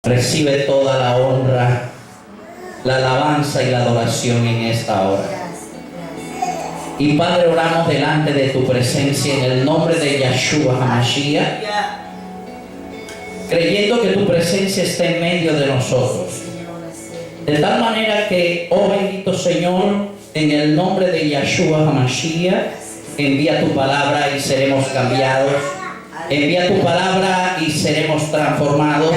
Recibe toda la honra, la alabanza y la adoración en esta hora. Y Padre, oramos delante de tu presencia en el nombre de Yeshua HaMashiach, creyendo que tu presencia está en medio de nosotros. De tal manera que, oh bendito Señor, en el nombre de Yeshua HaMashiach, envía tu palabra y seremos cambiados. Envía tu palabra y seremos transformados.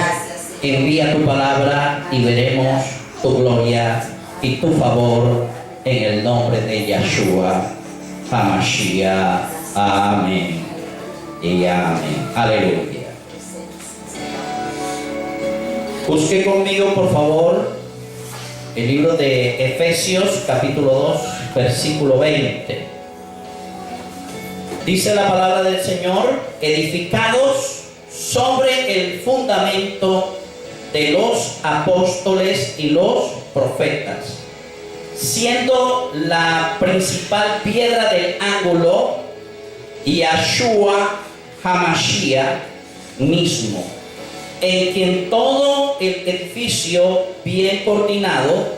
Envía tu palabra y veremos tu gloria y tu favor en el nombre de Yeshua HaMashiach. Amén y amén. Aleluya. Busque conmigo, por favor, el libro de Efesios, capítulo 2, versículo 20. Dice la palabra del Señor: edificados sobre el fundamento de los apóstoles y los profetas, siendo la principal piedra del ángulo Yeshua HaMashiach mismo, en quien todo el edificio bien coordinado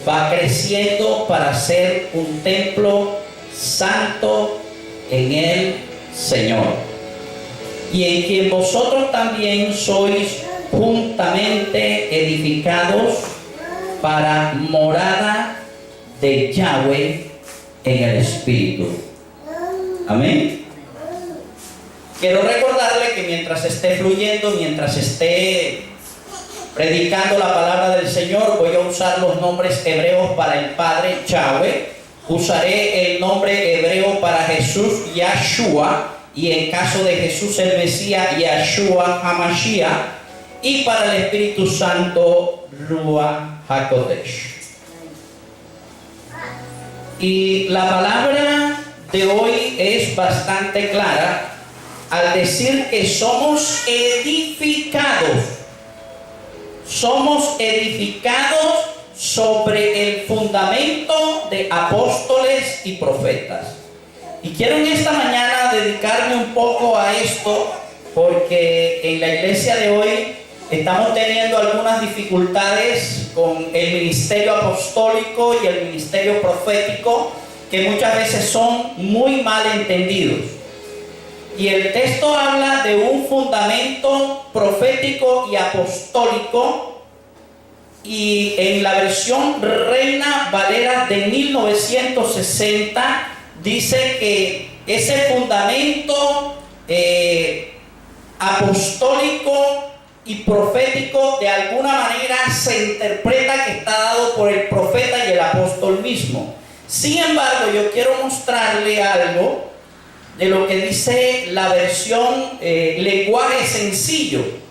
va creciendo para ser un templo santo en el Señor, y en quien vosotros también sois juntamente edificados para morada de Yahweh en el Espíritu. Amén. Quiero recordarle que mientras esté fluyendo, mientras esté predicando la palabra del Señor, voy a usar los nombres hebreos para el Padre, Yahweh. Usaré el nombre hebreo para Jesús, Yeshua, y en caso de Jesús el Mesías, Yeshua HaMashiach. Y para el Espíritu Santo, Ruach HaKodesh. Y la palabra de hoy es bastante clara al decir que somos edificados. Somos edificados sobre el fundamento de apóstoles y profetas. Y quiero en esta mañana dedicarme un poco a esto, porque en la iglesia de hoy estamos teniendo algunas dificultades con el ministerio apostólico y el ministerio profético, que muchas veces son muy mal entendidos. Y el texto habla de un fundamento profético y apostólico, y en la versión Reina Valera de 1960 dice que ese fundamento apostólico y profético de alguna manera se interpreta que está dado por el profeta y el apóstol mismo. Sin embargo, yo quiero mostrarle algo de lo que dice la versión lenguaje sencillo.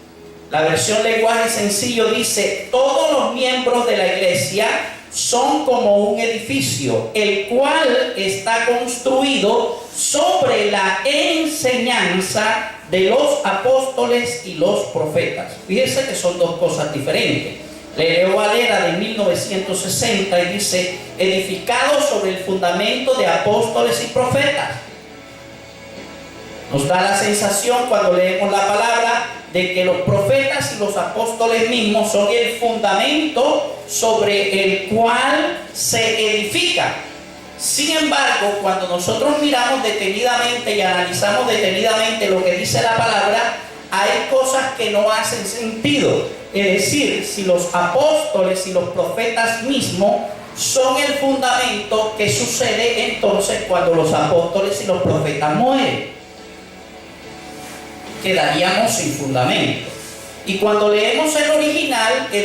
La versión lenguaje sencillo dice: todos los miembros de la iglesia son como un edificio, el cual está construido sobre la enseñanza de los apóstoles y los profetas. Fíjense que son dos cosas diferentes. Leo Valera de 1960 y dice: edificado sobre el fundamento de apóstoles y profetas. Nos da la sensación cuando leemos la palabra de que los profetas y los apóstoles mismos son el fundamento sobre el cual se edifica. Sin embargo, cuando nosotros miramos detenidamente y analizamos detenidamente lo que dice la palabra, hay cosas que no hacen sentido. Es decir, si los apóstoles y los profetas mismos son el fundamento, ¿qué sucede entonces cuando los apóstoles y los profetas mueren? Quedaríamos sin fundamento. Y cuando leemos el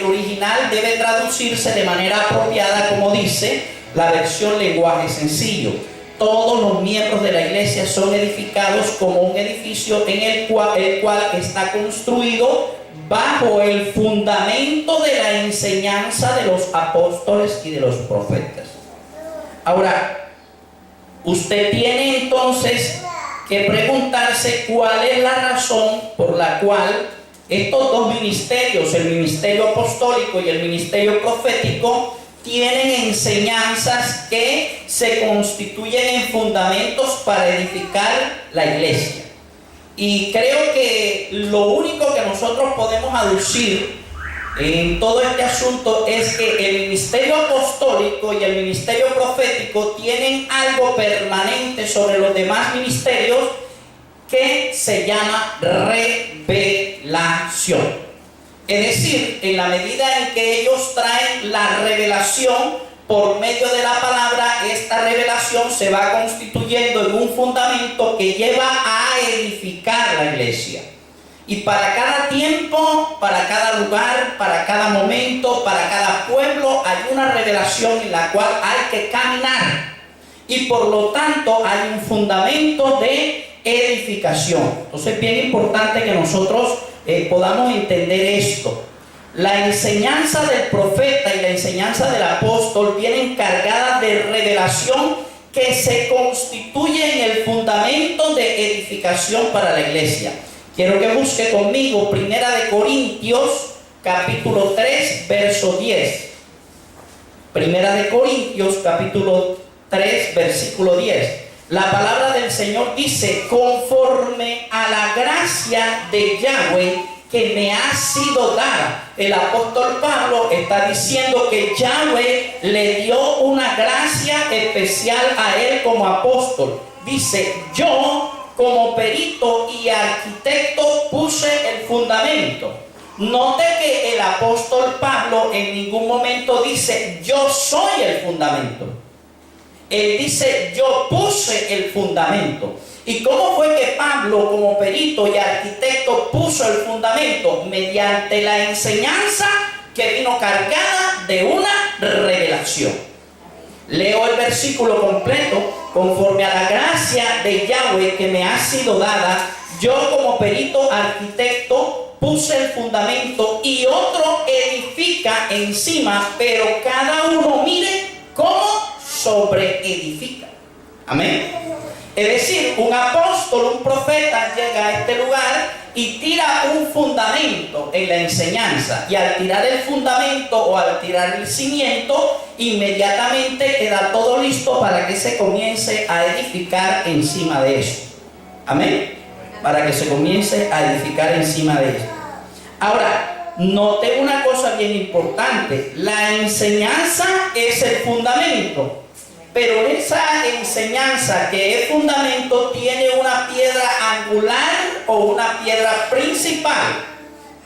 original debe traducirse de manera apropiada, como dice la versión lenguaje sencillo: todos los miembros de la iglesia son edificados como un edificio en el cual está construido bajo el fundamento de la enseñanza de los apóstoles y de los profetas. Ahora, usted tiene entonces que preguntarse cuál es la razón por la cual estos dos ministerios, el ministerio apostólico y el ministerio profético, tienen enseñanzas que se constituyen en fundamentos para edificar la iglesia. Y creo que lo único que nosotros podemos aducir en todo este asunto es que el ministerio apostólico y el ministerio profético tienen algo permanente sobre los demás ministerios que se llama revelación. Es decir, en la medida en que ellos traen la revelación por medio de la palabra, esta revelación se va constituyendo en un fundamento que lleva a edificar la iglesia. Y para cada tiempo, para cada lugar, para cada momento, para cada pueblo, hay una revelación en la cual hay que caminar. Y por lo tanto hay un fundamento de edificación. Entonces es bien importante que nosotros podamos entender esto. La enseñanza del profeta y la enseñanza del apóstol vienen cargadas de revelación que se constituye en el fundamento de edificación para la iglesia. Quiero que busque conmigo 1 Corintios capítulo 3 verso 10. 1 Corintios capítulo 3 versículo 10. La palabra del Señor dice: conforme a la gracia de Yahweh que me ha sido dada. El apóstol Pablo está diciendo que Yahweh le dio una gracia especial a él como apóstol. Dice: yo como perito y arquitecto puse el fundamento. Note que el apóstol Pablo en ningún momento dice: yo soy el fundamento. Él dice: yo puse el fundamento. ¿Y cómo fue que Pablo, como perito y arquitecto, puso el fundamento? Mediante la enseñanza que vino cargada de una revelación. Leo el versículo completo. Conforme a la gracia de Yahweh que me ha sido dada, yo como perito arquitecto puse el fundamento y otro edifica encima, pero cada uno mire cómo sobreedifica. Amén. Es decir, un apóstol, un profeta llega a este lugar y tira un fundamento en la enseñanza. Y al tirar el fundamento o al tirar el cimiento, inmediatamente queda todo listo para que se comience a edificar encima de eso. Amén. Para que se comience a edificar encima de eso. Ahora, note una cosa bien importante. La enseñanza es el fundamento. Pero esa enseñanza que es fundamento tiene una piedra angular o una piedra principal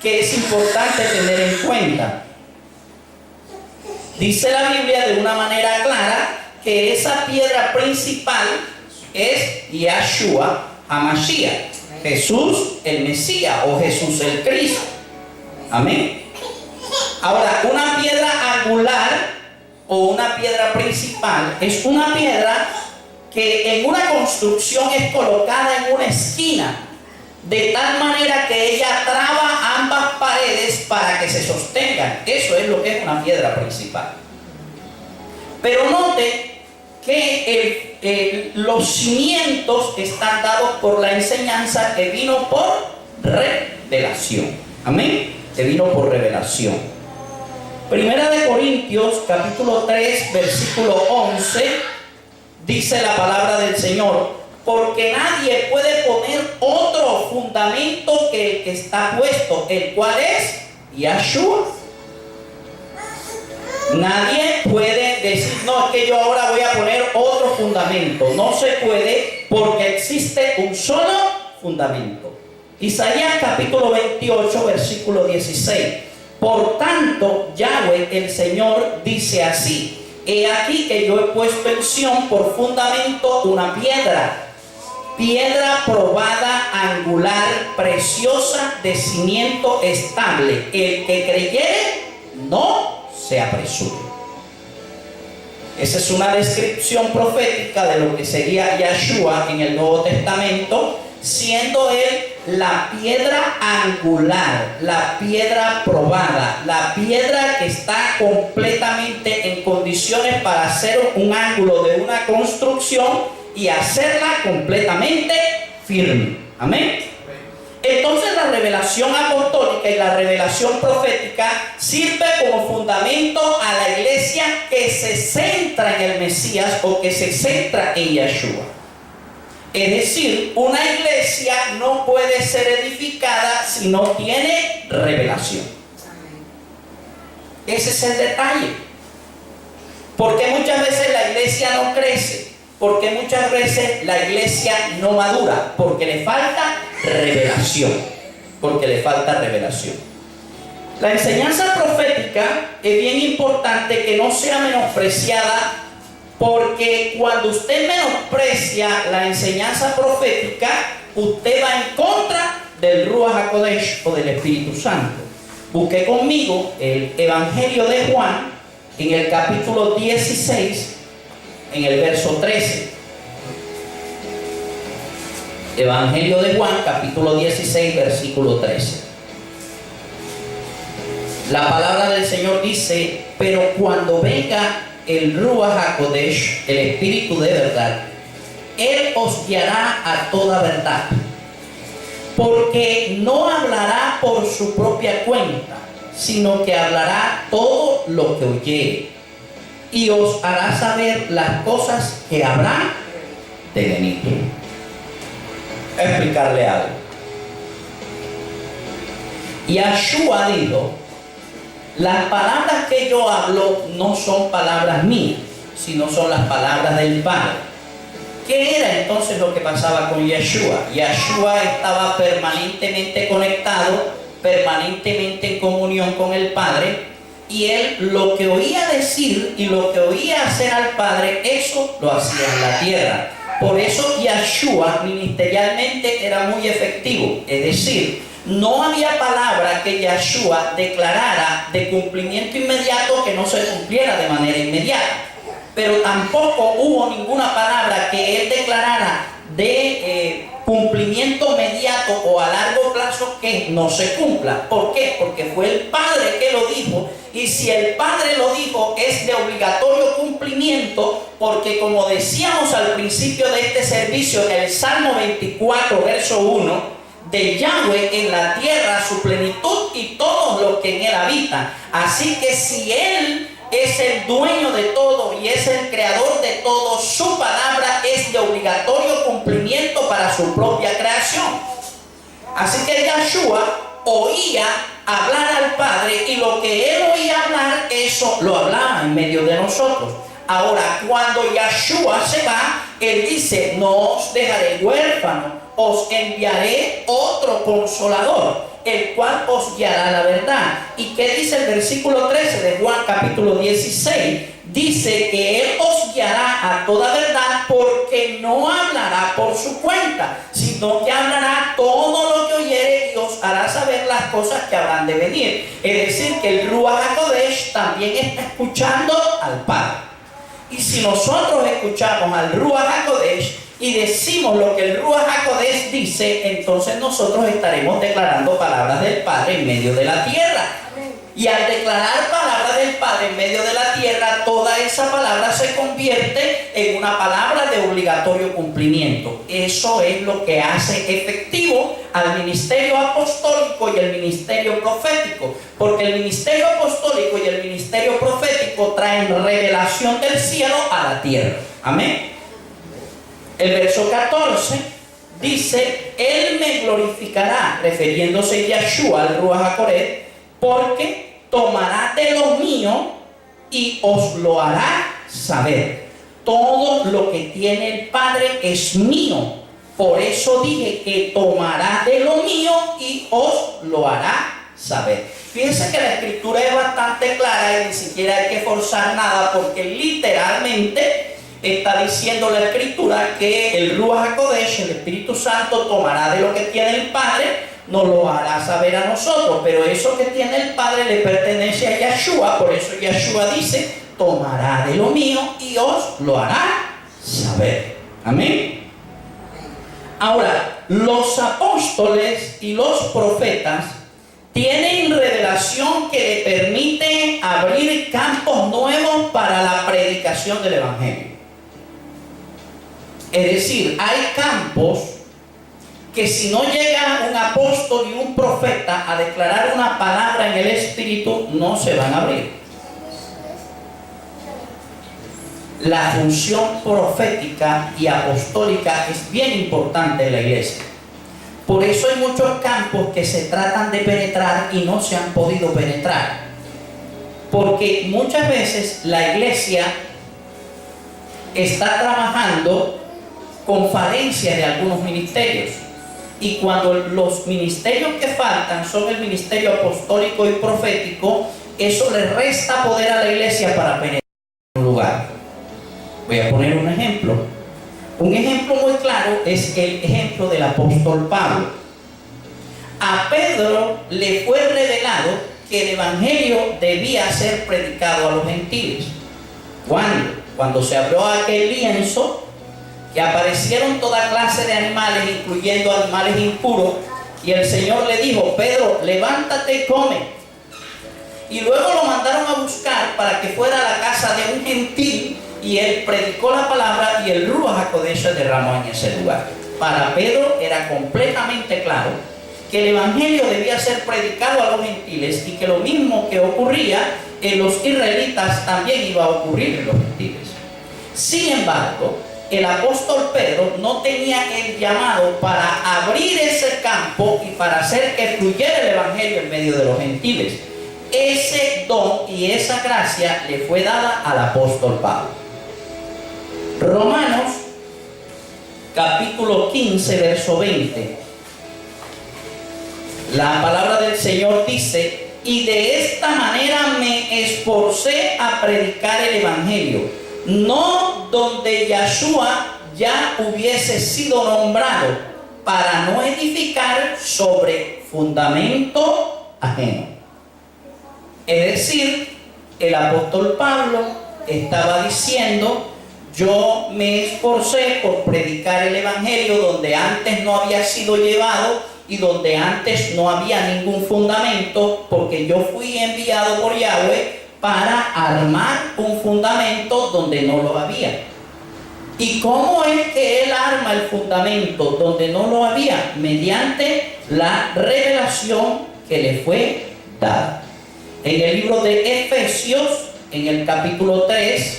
que es importante tener en cuenta. Dice la Biblia de una manera clara que esa piedra principal es Yahshua HaMashiach, Jesús el Mesías o Jesús el Cristo. Amén. Ahora, una piedra angular o una piedra principal es una piedra que en una construcción es colocada en una esquina de tal manera que ella traba ambas paredes para que se sostengan. Eso es lo que es una piedra principal. Pero note que los cimientos están dados por la enseñanza que vino por revelación. Amén. Que vino por revelación. Primera de Corintios capítulo 3 versículo 11 dice la palabra del Señor: porque nadie puede poner otro fundamento que el que está puesto, el cual es Yahshua. Nadie puede decir: no, es que yo ahora voy a poner otro fundamento. No se puede, porque existe un solo fundamento. Isaías capítulo 28 versículo 16. Por tanto, Yahweh el Señor dice así: he aquí que yo he puesto en Sión por fundamento una piedra, piedra probada, angular, preciosa, de cimiento estable. El que creyere, no se apresure. Esa es una descripción profética de lo que sería Yahshua en el Nuevo Testamento, siendo él la piedra angular, la piedra probada, la piedra que está completamente en condiciones para hacer un ángulo de una construcción y hacerla completamente firme. Amén. Entonces la revelación apostólica y la revelación profética sirve como fundamento a la iglesia que se centra en el Mesías o que se centra en Yahshua. Es decir, una iglesia no puede ser edificada si no tiene revelación. Ese es el detalle. Porque muchas veces la iglesia no crece, porque muchas veces la iglesia no madura, porque le falta revelación, porque le falta revelación. La enseñanza profética es bien importante que no sea menospreciada, porque cuando usted menosprecia la enseñanza profética, usted va en contra del Ruach HaKodesh o del Espíritu Santo. Busque conmigo el Evangelio de Juan en el capítulo 16, en el verso 13. Evangelio de Juan, capítulo 16, versículo 13. La palabra del Señor dice: pero cuando venga el Ruach HaKodesh, el Espíritu de verdad, Él os guiará a toda verdad, porque no hablará por su propia cuenta, sino que hablará todo lo que oyere, y os hará saber las cosas que habrán de venir. Explicarle algo. Yahshua dijo: las palabras que yo hablo no son palabras mías, sino son las palabras del Padre. ¿Qué era entonces lo que pasaba con Yahshua? Yahshua estaba permanentemente conectado, permanentemente en comunión con el Padre, y él lo que oía decir y lo que oía hacer al Padre, eso lo hacía en la tierra. Por eso Yahshua ministerialmente era muy efectivo. Es decir, no había palabra que Yahshua declarara de cumplimiento inmediato que no se cumpliera de manera inmediata. Pero tampoco hubo ninguna palabra que él declarara de cumplimiento inmediato o a largo plazo que no se cumpla. ¿Por qué? Porque fue el Padre que lo dijo, y si el Padre lo dijo es de obligatorio cumplimiento, porque como decíamos al principio de este servicio en el Salmo 24, verso 1, de Yahweh en la tierra su plenitud y todos los que en él habitan. Así que si él es el dueño de todo y es el creador de todo, su palabra es de obligatorio cumplimiento para su propia creación. Así que Yahshua oía hablar al Padre, y lo que él oía hablar, eso lo hablaba en medio de nosotros. Ahora, cuando Yahshua se va, él dice: no os dejaré huérfano, os enviaré otro consolador, el cual os guiará a la verdad. ¿Y qué dice el versículo 13 de Juan capítulo 16? Dice que Él os guiará a toda verdad, porque no hablará por su cuenta, sino que hablará todo lo que oyere y os hará saber las cosas que habrán de venir. Es decir, que el Ruach HaKodesh también está escuchando al Padre. Y si nosotros escuchamos al Ruach HaKodesh y decimos lo que el Ruach HaKodesh dice, entonces nosotros estaremos declarando palabras del Padre en medio de la tierra. Y al declarar palabras del Padre en medio de la tierra, toda esa palabra se convierte en una palabra de obligatorio cumplimiento. Eso es lo que hace efectivo al ministerio apostólico y el ministerio profético, porque el ministerio apostólico y el ministerio profético traen revelación del cielo a la tierra. Amén. El verso 14 dice: Él me glorificará, refiriéndose Yahshua al Ruach HaKodesh, porque tomará de lo mío y os lo hará saber. Todo lo que tiene el Padre es mío. Por eso dije que tomará de lo mío y os lo hará saber. Fíjense que la escritura es bastante clara y ni siquiera hay que forzar nada, porque literalmente está diciendo la escritura que el Ruach HaKodesh, el Espíritu Santo, tomará de lo que tiene el Padre, nos lo hará saber a nosotros. Pero eso que tiene el Padre le pertenece a Yahshua. Por eso Yahshua dice: tomará de lo mío y os lo hará saber. Amén. Ahora, los apóstoles y los profetas tienen revelación que le permite abrir campos nuevos para la predicación del Evangelio. Es decir, hay campos que si no llega un apóstol y un profeta a declarar una palabra en el Espíritu, no se van a abrir. La función profética y apostólica es bien importante en la iglesia. Por eso hay muchos campos que se tratan de penetrar y no se han podido penetrar. Porque muchas veces la iglesia está trabajando con falencias de algunos ministerios. Y cuando los ministerios que faltan son el ministerio apostólico y profético, eso le resta poder a la iglesia para penetrar en un lugar. Voy a poner un ejemplo. Un ejemplo muy claro es el ejemplo del apóstol Pablo. A Pedro le fue revelado que el evangelio debía ser predicado a los gentiles. ¿Cuándo? Cuando se abrió aquel lienzo, que aparecieron toda clase de animales, incluyendo animales impuros, y el Señor le dijo: Pedro, levántate y come. Y luego lo mandaron a buscar para que fuera a la casa de un gentil, y él predicó la palabra, y el Ruach HaKodesh se derramó en ese lugar. Para Pedro era completamente claro que el evangelio debía ser predicado a los gentiles, y que lo mismo que ocurría en los israelitas también iba a ocurrir en los gentiles. Sin embargo, el apóstol Pedro no tenía el llamado para abrir ese campo y para hacer que fluyera el evangelio en medio de los gentiles. Ese don y esa gracia le fue dada al apóstol Pablo. Romanos capítulo 15, verso 20. La palabra del Señor dice: y de esta manera me esforcé a predicar el evangelio, no donde Yahshua ya hubiese sido nombrado, para no edificar sobre fundamento ajeno. Es decir, el apóstol Pablo estaba diciendo: yo me esforcé por predicar el evangelio donde antes no había sido llevado y donde antes no había ningún fundamento, porque yo fui enviado por Yahweh para armar un fundamento donde no lo había. ¿Y cómo es que él arma el fundamento donde no lo había? Mediante la revelación que le fue dada. En el libro de Efesios, en el capítulo 3,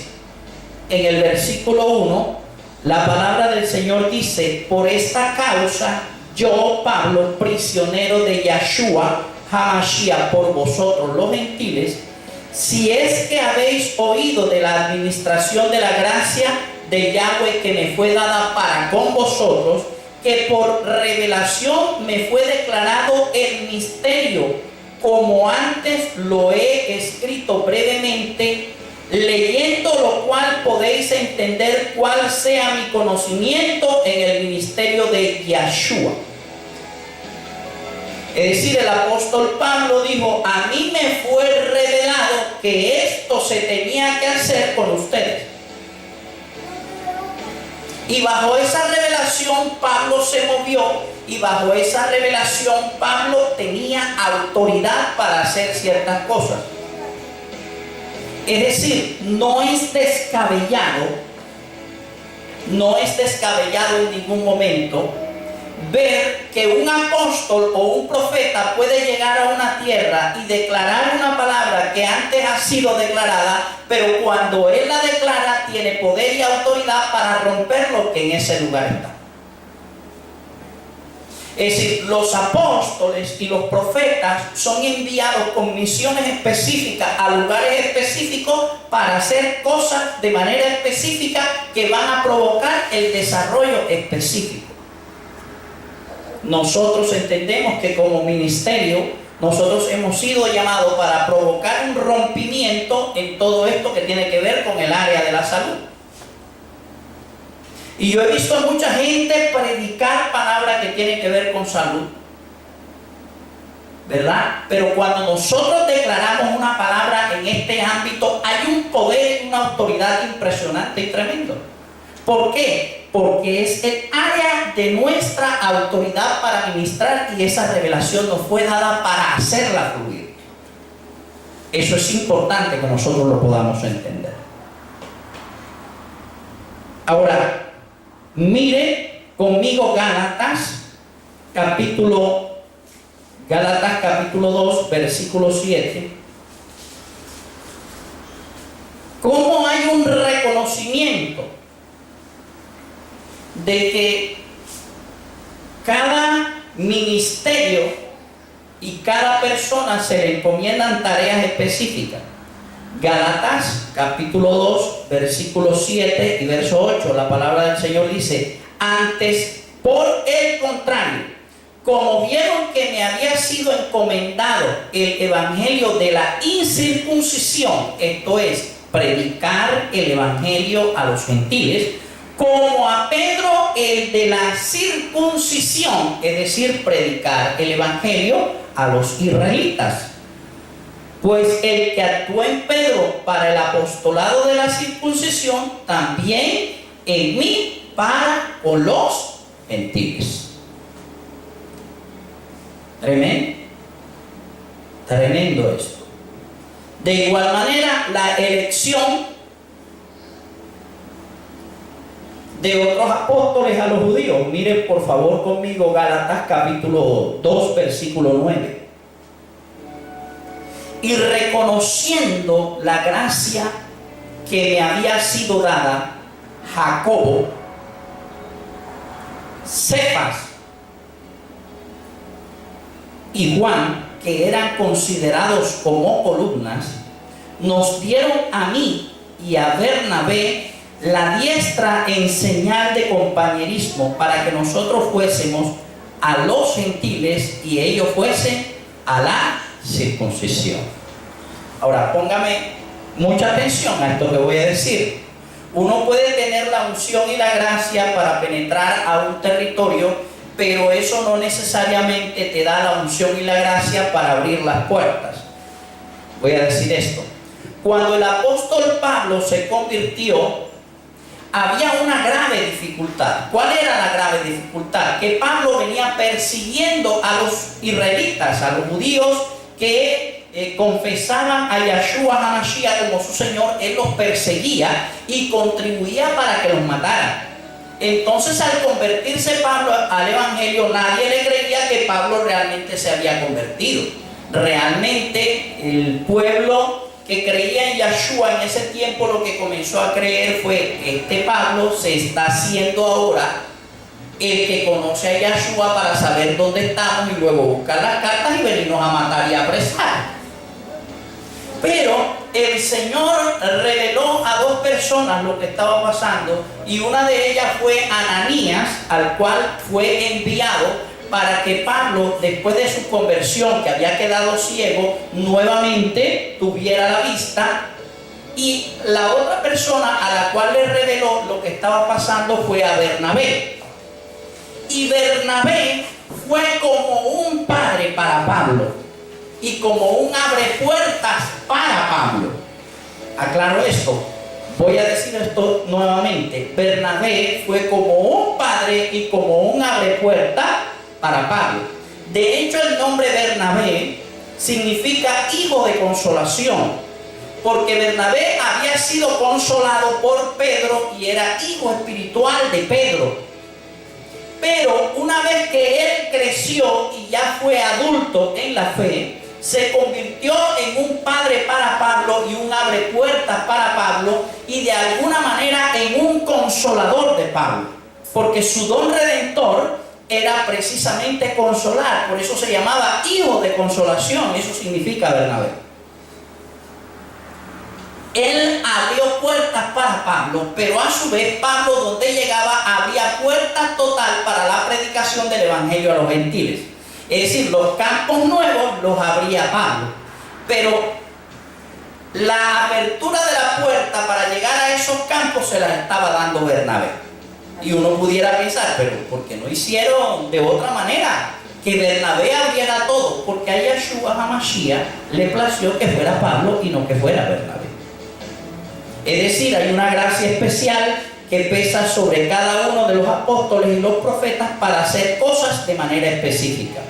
en el versículo 1, la palabra del Señor dice: por esta causa, yo, Pablo, prisionero de Yahshua HaMashiach por vosotros los gentiles, si es que habéis oído de la administración de la gracia de Yahweh que me fue dada para con vosotros, que por revelación me fue declarado el misterio, como antes lo he escrito brevemente, leyendo lo cual podéis entender cuál sea mi conocimiento en el ministerio de Yahshua. Es decir, el apóstol Pablo dijo: a mí me fue revelado que esto se tenía que hacer con ustedes. Y bajo esa revelación Pablo se movió, y bajo esa revelación Pablo tenía autoridad para hacer ciertas cosas. Es decir, no es descabellado en ningún momento ver que un apóstol o un profeta puede llegar a una tierra y declarar una palabra que antes ha sido declarada, pero cuando él la declara tiene poder y autoridad para romper lo que en ese lugar está. Es decir, los apóstoles y los profetas son enviados con misiones específicas a lugares específicos para hacer cosas de manera específica que van a provocar el desarrollo específico. Nosotros entendemos que como ministerio nosotros hemos sido llamados para provocar un rompimiento en todo esto que tiene que ver con el área de la salud. Y yo he visto a mucha gente predicar palabras que tienen que ver con salud, ¿verdad? Pero cuando nosotros declaramos una palabra en este ámbito, hay un poder y una autoridad impresionante y tremendo. ¿Por qué? Porque es el área de nuestra autoridad para ministrar, y esa revelación nos fue dada para hacerla fluir. Eso es importante que nosotros lo podamos entender. Ahora, mire conmigo Gálatas capítulo 2, versículo 7. ¿Cómo hay un reconocimiento de que cada ministerio y cada persona se le encomiendan tareas específicas? Gálatas capítulo 2, versículo 7 y verso 8, la palabra del Señor dice: antes, por el contrario, como vieron que me había sido encomendado el evangelio de la incircuncisión, esto es, predicar el evangelio a los gentiles, como a Pedro el de la circuncisión, es decir, predicar el evangelio a los israelitas. Pues el que actuó en Pedro para el apostolado de la circuncisión, también en mí para con los gentiles. Tremendo esto. De igual manera, la elección de otros apóstoles a los judíos. Miren por favor conmigo Gálatas capítulo 2, versículo 9. Y reconociendo la gracia que me había sido dada, Jacobo, Cefas y Juan, que eran considerados como columnas, nos dieron a mí y a Bernabé la diestra en señal de compañerismo, para que nosotros fuésemos a los gentiles y ellos fuesen a la circuncisión. Ahora póngame mucha atención a esto que voy a decir. Uno puede tener la unción y la gracia para penetrar a un territorio, pero eso no necesariamente te da la unción y la gracia para abrir las puertas. Voy a decir esto. Cuando el apóstol Pablo se convirtió, había una grave dificultad. ¿Cuál era la grave dificultad? Que Pablo venía persiguiendo a los israelitas, a los judíos que confesaban a Yahshua HaMashiach como su Señor. Él los perseguía y contribuía para que los mataran. Entonces, al convertirse Pablo al evangelio, nadie le creía que Pablo realmente se había convertido. Realmente el pueblo que creía en Yahshua en ese tiempo lo que comenzó a creer fue: este Pablo se está haciendo ahora el que conoce a Yahshua para saber dónde estamos y luego buscar las cartas y venirnos a matar y a apresar. Pero el Señor reveló a dos personas lo que estaba pasando, y una de ellas fue Ananías, al cual fue enviado para que Pablo, después de su conversión, que había quedado ciego, nuevamente tuviera la vista. Y la otra persona a la cual le reveló lo que estaba pasando fue a Bernabé. Y Bernabé fue como un padre para Pablo y como un abrepuertas para Pablo. Aclaro esto, voy a decir esto nuevamente. Bernabé fue como un padre y como un abrepuertas para Pablo. De hecho, el nombre Bernabé significa hijo de consolación, porque Bernabé había sido consolado por Pedro y era hijo espiritual de Pedro. Pero una vez que él creció y ya fue adulto en la fe, se convirtió en un padre para Pablo y un abrepuertas para Pablo, y de alguna manera en un consolador de Pablo, porque su don redentor era precisamente consolar. Por eso se llamaba hijo de consolación. Eso significa Bernabé. Él abrió puertas para Pablo, pero a su vez Pablo, donde llegaba, abría puertas total para la predicación del evangelio a los gentiles. Es decir, los campos nuevos los abría Pablo, pero la apertura de la puerta para llegar a esos campos se la estaba dando Bernabé. Y uno pudiera pensar, pero ¿por qué no hicieron de otra manera? Que Bernabé abriera todo, porque a Yahshua HaMashiach le plació que fuera Pablo y no que fuera Bernabé. Es decir, hay una gracia especial que pesa sobre cada uno de los apóstoles y los profetas para hacer cosas de manera específica.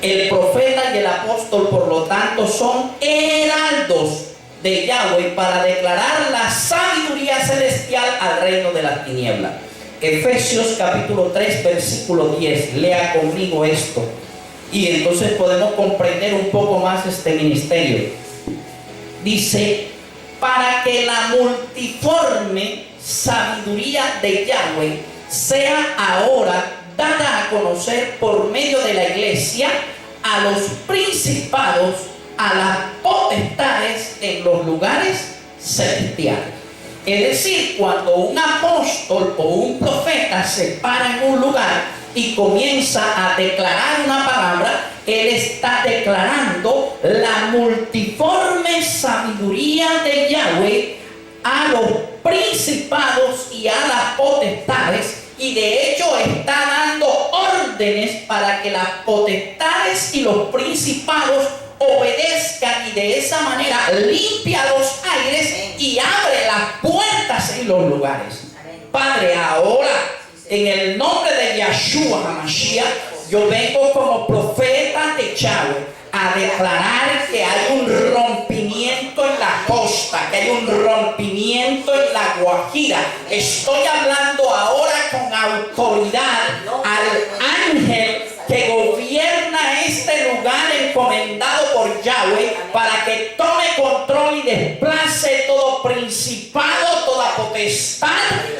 El profeta y el apóstol, por lo tanto, son heraldos de Yahweh para declarar la sabiduría celestial al reino de las tinieblas. Efesios capítulo 3, versículo 10. Lea conmigo esto y entonces podemos comprender un poco más este ministerio. Dice: para que la multiforme sabiduría de Yahweh sea ahora dada a conocer por medio de la iglesia a los principados, a las potestades en los lugares celestiales. Es decir, cuando un apóstol o un profeta se para en un lugar y comienza a declarar una palabra, él está declarando la multiforme sabiduría de Yahweh a los principados y a las potestades, y de hecho está dando órdenes para que las potestades y los principados obedezcan, y de esa manera limpia los aires y abre las puertas en los lugares. Padre, ahora en el nombre de Yahshua HaMashiach, yo vengo como profeta de Yahweh a declarar que hay un rompimiento en la costa, que hay un rompimiento en la Guajira. Estoy hablando ahora con autoridad al ángel que gobierna este lugar encomendado por Yahweh, para que tome control y desplace todo principado, toda potestad,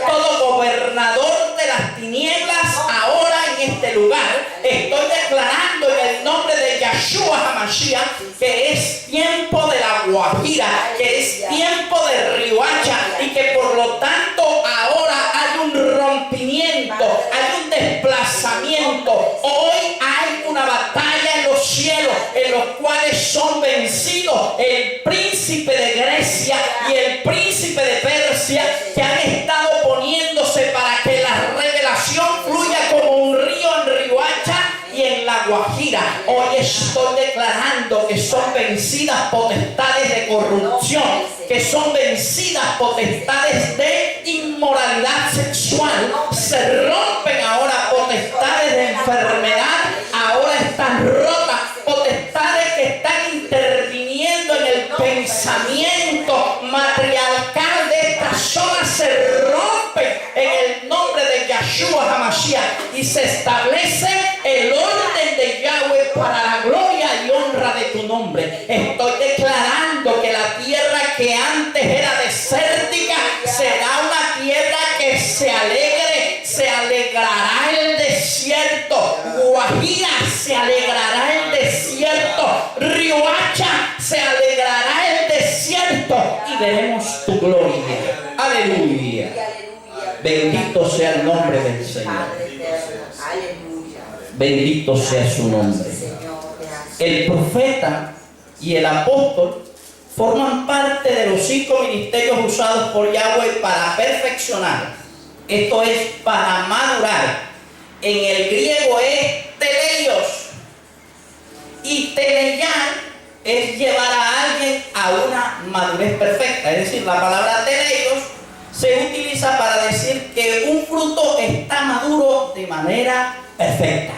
todo gobernador de las tinieblas ahora en este lugar. Estoy declarando en el nombre de Yahshua HaMashiach que es tiempo de la Guajira, que es tiempo de Riohacha, y que por lo tanto ahora hay un rompimiento, hay un desplazamiento. Hoy hay una batalla en los cielos en los cuales son vencidos el príncipe de Grecia y el príncipe de Persia, que han estado poniéndose para que la revelación fluya como un río en Riohacha y en la Guajira. Hoy estoy declarando que son vencidas potestades de corrupción, que son vencidas potestades de inmoralidad sexual. Se rompen ahora potestades de enfermedad, ahora están rotas. Potestades que están interviniendo en el pensamiento matriarcal de esta zona se rompen en el nombre de Yahshua HaMashiach, y se establece el orden de Yahweh para la gloria y honra de tu nombre. Estoy declarando que la tierra que antes era desértica será una tierra que se alegre. Se alegrará el desierto. Guajira se alegrará el desierto. Riohacha se alegrará el desierto, y veremos tu gloria. Aleluya. Bendito sea el nombre del Señor. Bendito sea su nombre. El profeta y el apóstol forman parte de los 5 ministerios usados por Yahweh para perfeccionar. Esto es, para madurar. En el griego es teleios, y teleiar es llevar a alguien a una madurez perfecta. Es decir, la palabra teleios se utiliza para decir que un fruto está maduro de manera perfecta.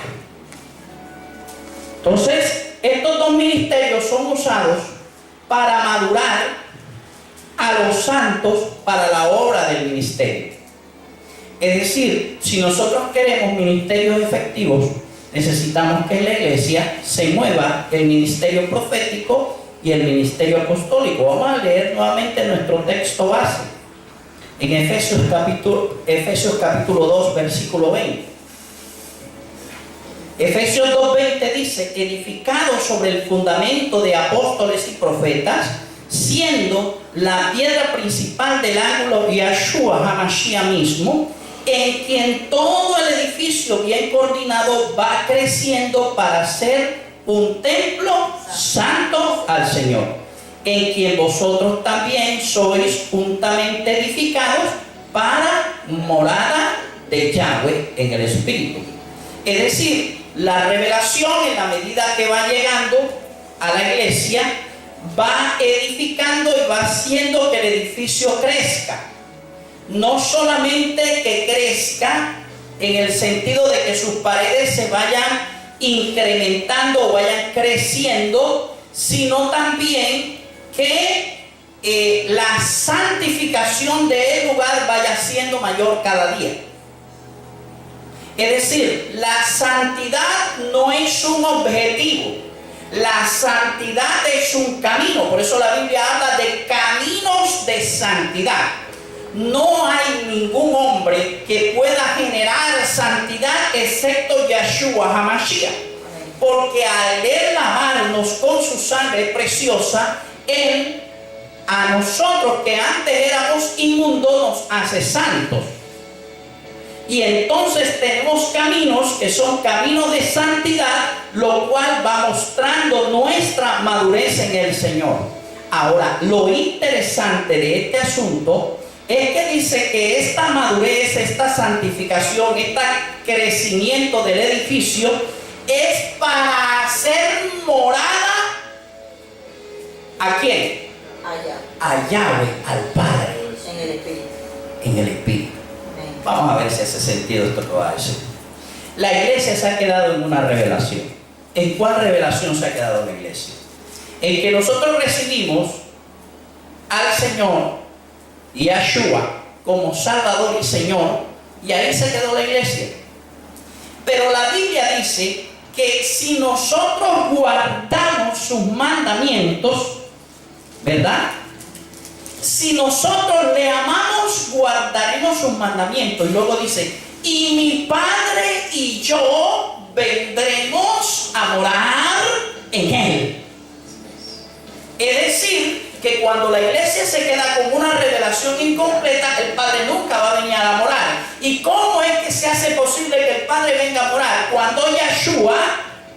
Entonces, estos 2 ministerios son usados para madurar a los santos para la obra del ministerio. Es decir, si nosotros queremos ministerios efectivos, necesitamos que en la iglesia se mueva el ministerio profético y el ministerio apostólico. Vamos a leer nuevamente nuestro texto base en Efesios capítulo 2, versículo 20. Efesios 2:20 dice: edificado sobre el fundamento de apóstoles y profetas, siendo la piedra principal del ángulo Yahshua HaMashiach mismo, en quien todo el edificio bien coordinado va creciendo para ser un templo santo al Señor, en quien vosotros también sois juntamente edificados para morada de Yahweh en el Espíritu. Es decir, la revelación, en la medida que va llegando a la iglesia, va edificando y va haciendo que el edificio crezca. No solamente que crezca en el sentido de que sus paredes se vayan incrementando o vayan creciendo, sino también que la santificación del lugar vaya siendo mayor cada día. Es decir, la santidad no es un objetivo, la santidad es un camino. Por eso la Biblia habla de caminos de santidad. No hay ningún hombre que pueda generar santidad excepto Yahshua HaMashiach. porque al él lavarnos con su sangre preciosa, él a nosotros que antes éramos inmundos nos hace santos. Y entonces tenemos caminos que son caminos de santidad, lo cual va mostrando nuestra madurez en el Señor. Ahora, lo interesante de este asunto es que dice que esta madurez, esta santificación, este crecimiento del edificio es para hacer morada ¿a quién? A Yahweh, al Padre. En el Espíritu. En el Espíritu. Vamos a ver si hace sentido esto que va a decir. La iglesia se ha quedado en una revelación. ¿En cuál revelación se ha quedado la iglesia? En que nosotros recibimos al Señor y a Yeshua como Salvador y Señor, y ahí se quedó la iglesia. Pero la Biblia dice que si nosotros guardamos sus mandamientos, ¿verdad? Si nosotros le amamos, guardaremos sus mandamientos. Y luego dice, y mi Padre y yo vendremos a morar en él. Es decir, que cuando la iglesia se queda con una revelación incompleta, el Padre nunca va a venir a morar. ¿Y cómo es que se hace posible que el Padre venga a morar? Cuando Yeshua,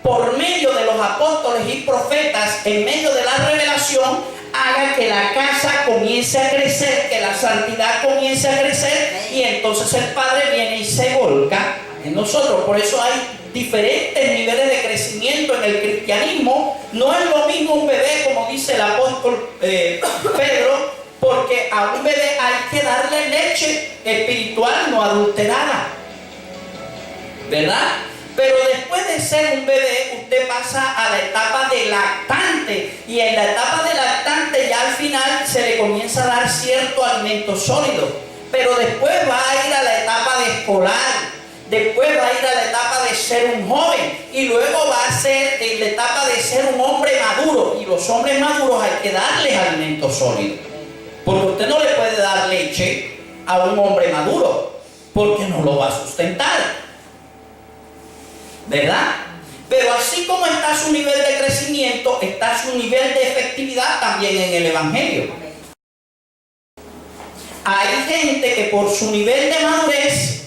por medio de los apóstoles y profetas, en medio de la revelación, haga que la casa comience a crecer, que la santidad comience a crecer, y entonces el Padre viene y se volca en nosotros. Por eso hay diferentes niveles de crecimiento en el cristianismo. No es lo mismo un bebé, como dice el apóstol Pedro, porque a un bebé hay que darle leche espiritual no adulterada, ¿verdad? Pero después de ser un bebé, usted pasa a la etapa de lactante, y en la etapa de lactante ya al final se le comienza a dar cierto alimento sólido, pero después va a ir a la etapa de escolar, después va a ir a la etapa de ser un joven, y luego va a ser en la etapa de ser un hombre maduro, y los hombres maduros hay que darles alimento sólido, porque usted no le puede dar leche a un hombre maduro, porque no lo va a sustentar, ¿verdad? Pero así como está su nivel de crecimiento, está su nivel de efectividad también en el Evangelio. Hay gente que por su nivel de madurez,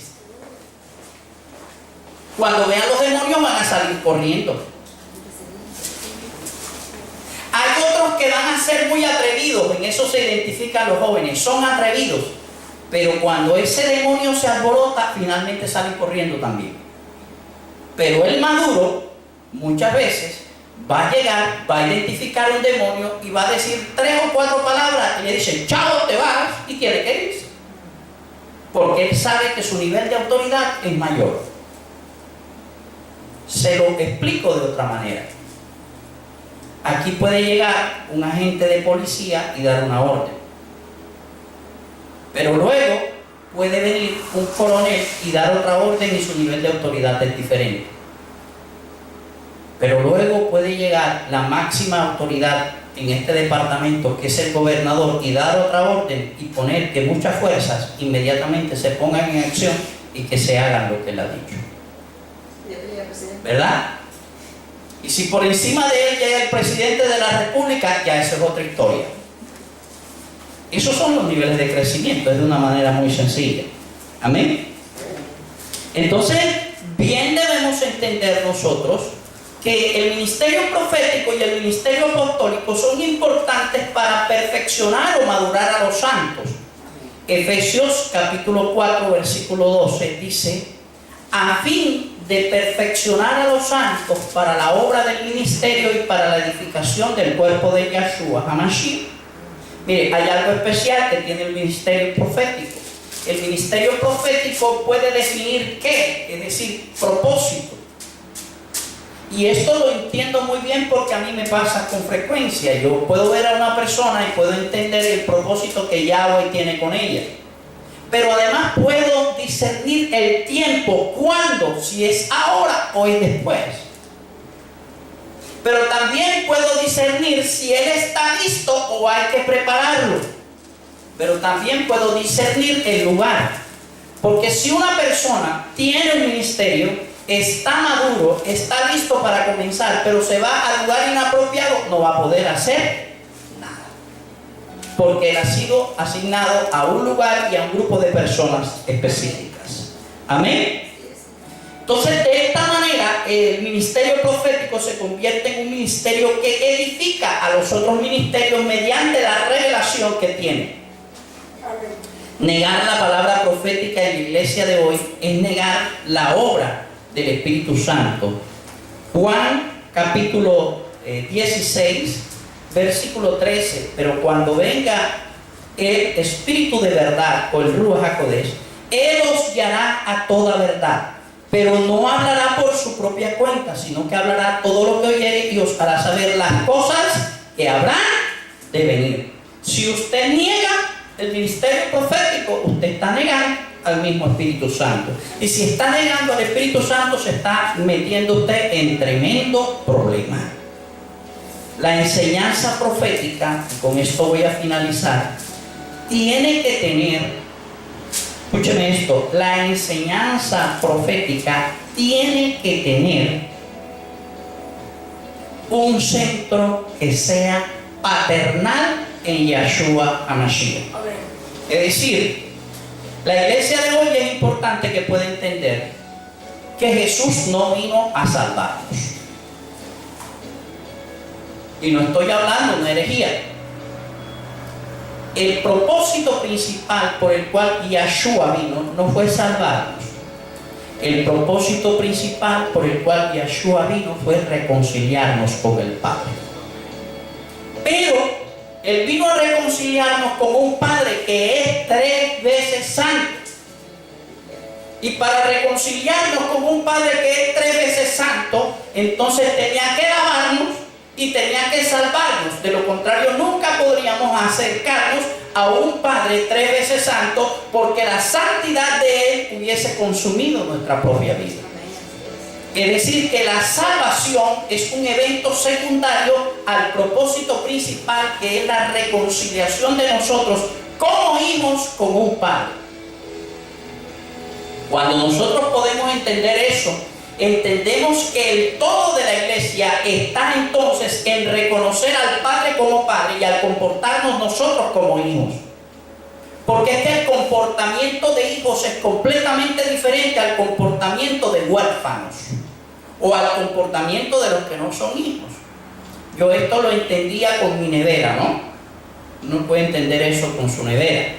cuando vean los demonios van a salir corriendo. Hay otros que van a ser muy atrevidos, en eso se identifican los jóvenes, son atrevidos, pero cuando ese demonio se alborota, finalmente salen corriendo también. Pero el maduro, muchas veces, va a llegar, va a identificar un demonio y va a decir 3 o 4 palabras y le dicen, chao, te vas, y tiene que irse. Porque él sabe que su nivel de autoridad es mayor. Se lo explico de otra manera. Aquí puede llegar un agente de policía y dar una orden. Pero luego puede venir un coronel y dar otra orden y su nivel de autoridad es diferente. Pero luego puede llegar la máxima autoridad en este departamento, que es el gobernador, y dar otra orden y poner que muchas fuerzas inmediatamente se pongan en acción y que se hagan lo que él ha dicho. ¿Verdad? Y si por encima de él llega el presidente de la República, ya eso es otra historia. Esos son los niveles de crecimiento, es de una manera muy sencilla. Amén. Entonces, bien debemos entender nosotros que el ministerio profético y el ministerio apostólico son importantes para perfeccionar o madurar a los santos. Efesios capítulo 4, versículo 12 dice, a fin de perfeccionar a los santos para la obra del ministerio y para la edificación del cuerpo de Yeshua HaMashiach. Mire, hay algo especial que tiene el ministerio profético. El ministerio profético puede definir qué, es decir, propósito. Y esto lo entiendo muy bien porque a mí me pasa con frecuencia. Yo puedo ver a una persona y puedo entender el propósito que Yahweh tiene con ella. Pero además puedo discernir el tiempo, cuándo, si es ahora o es después. Pero también puedo discernir si él está listo o hay que prepararlo. Pero también puedo discernir el lugar. Porque si una persona tiene un ministerio, está maduro, está listo para comenzar, pero se va al lugar inapropiado, no va a poder hacer nada. Porque él ha sido asignado a un lugar y a un grupo de personas específicas. Amén. Entonces, de esta manera, el ministerio profético se convierte en un ministerio que edifica a los otros ministerios mediante la revelación que tiene. Negar la palabra profética en la iglesia de hoy es negar la obra del Espíritu Santo. Juan capítulo 16, versículo 13. Pero cuando venga el Espíritu de verdad, o el Ruach HaKodesh, Él os guiará a toda verdad. Pero no hablará por su propia cuenta, sino que hablará todo lo que oyere y os hará saber las cosas que habrán de venir. Si usted niega el ministerio profético, usted está negando al mismo Espíritu Santo. Y si está negando al Espíritu Santo, se está metiendo usted en tremendo problema. La enseñanza profética, y con esto voy a finalizar, tiene que tener, escúcheme esto, la enseñanza profética tiene que tener un centro que sea paternal en Yahshua HaMashiach. Es decir, la iglesia de hoy es importante que pueda entender que Jesús no vino a salvarnos. Y no estoy hablando de una herejía. El propósito principal por el cual Yahshua vino no fue salvarnos. El propósito principal por el cual Yahshua vino fue reconciliarnos con el Padre. Pero Él vino a reconciliarnos con un Padre que es 3 veces santo. Y para reconciliarnos con un Padre que es 3 veces santo, entonces tenía que lavarnos y tenía que salvarnos. De lo contrario, nunca podríamos acercarnos a un Padre 3 veces santo, porque la santidad de Él hubiese consumido nuestra propia vida. Es decir, que la salvación es un evento secundario al propósito principal, que es la reconciliación de nosotros como hijos con un Padre. Cuando nosotros podemos entender eso, entendemos que el todo de la iglesia está entonces en reconocer al Padre como Padre y al comportarnos nosotros como hijos. Porque es que el comportamiento de hijos es completamente diferente al comportamiento de huérfanos o al comportamiento de los que no son hijos. Yo esto lo entendía con mi nevera, ¿no? Uno puede entender eso con su nevera.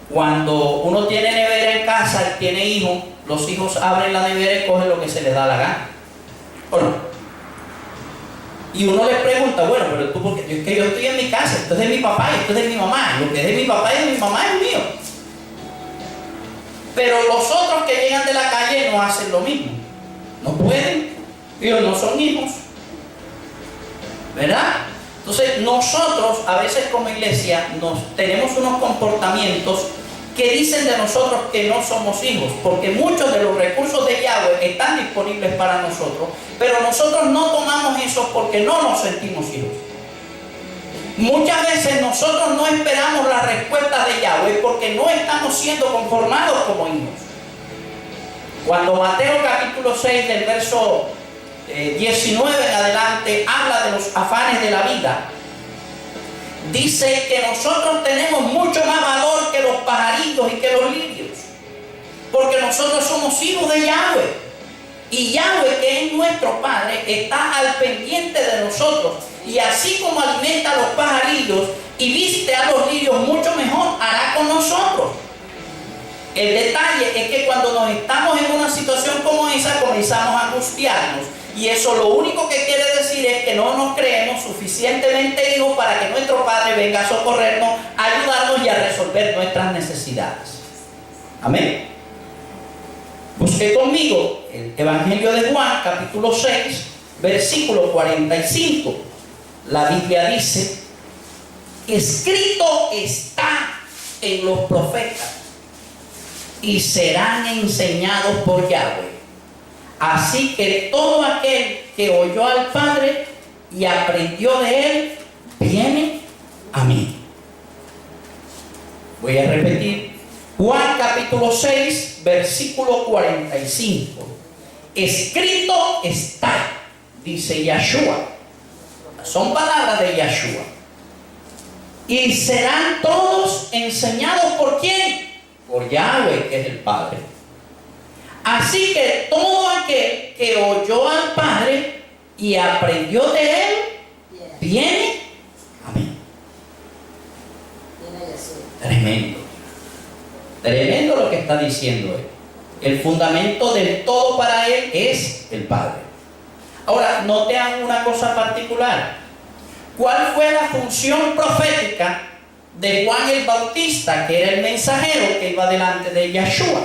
Cuando uno tiene nevera en casa y tiene hijos, los hijos abren la nevera y cogen lo que se les da la gana, ¿o no? Y uno les pregunta, bueno, pero tú, porque es que yo estoy en mi casa, esto es de mi papá y esto es de mi mamá, lo que es de mi papá y de mi mamá es mío. Pero los otros que llegan de la calle no hacen lo mismo, no pueden, ellos no son hijos, ¿verdad? Entonces nosotros a veces como iglesia tenemos unos comportamientos que dicen de nosotros que no somos hijos, porque muchos de los recursos de Yahweh están disponibles para nosotros, pero nosotros no tomamos eso porque no nos sentimos hijos. Muchas veces nosotros no esperamos la respuesta de Yahweh porque no estamos siendo conformados como hijos. Cuando Mateo capítulo 6 del verso 19 en adelante habla de los afanes de la vida, dice que nosotros tenemos mucho más valor que los pajaritos y que los lirios, porque nosotros somos hijos de Yahweh, y Yahweh, que es nuestro Padre, está al pendiente de nosotros, y así como alimenta a los pajarillos y viste a los lirios mucho mejor, hará con nosotros. El detalle es que cuando nos estamos en una situación como esa, comenzamos a angustiarnos. Y eso lo único que quiere decir es que no nos creemos suficientemente hijos para que nuestro Padre venga a socorrernos, a ayudarnos y a resolver nuestras necesidades. Amén. Busque conmigo el Evangelio de Juan, capítulo 6, versículo 45. La Biblia dice: escrito está en los profetas y serán enseñados por Yahweh. Así que todo aquel que oyó al Padre y aprendió de Él, viene a mí. Voy a repetir Juan capítulo 6, versículo 45. Escrito está, dice Yahshua. Son palabras de Yahshua. Y serán todos enseñados ¿por quién? Por Yahweh, que es el Padre. Así que todo aquel que oyó al Padre y aprendió de él, viene a mí. Tremendo. Tremendo lo que está diciendo él. El fundamento del todo para él es el Padre. Ahora, noten una cosa particular. ¿Cuál fue la función profética de Juan el Bautista, que era el mensajero que iba delante de Yahshua?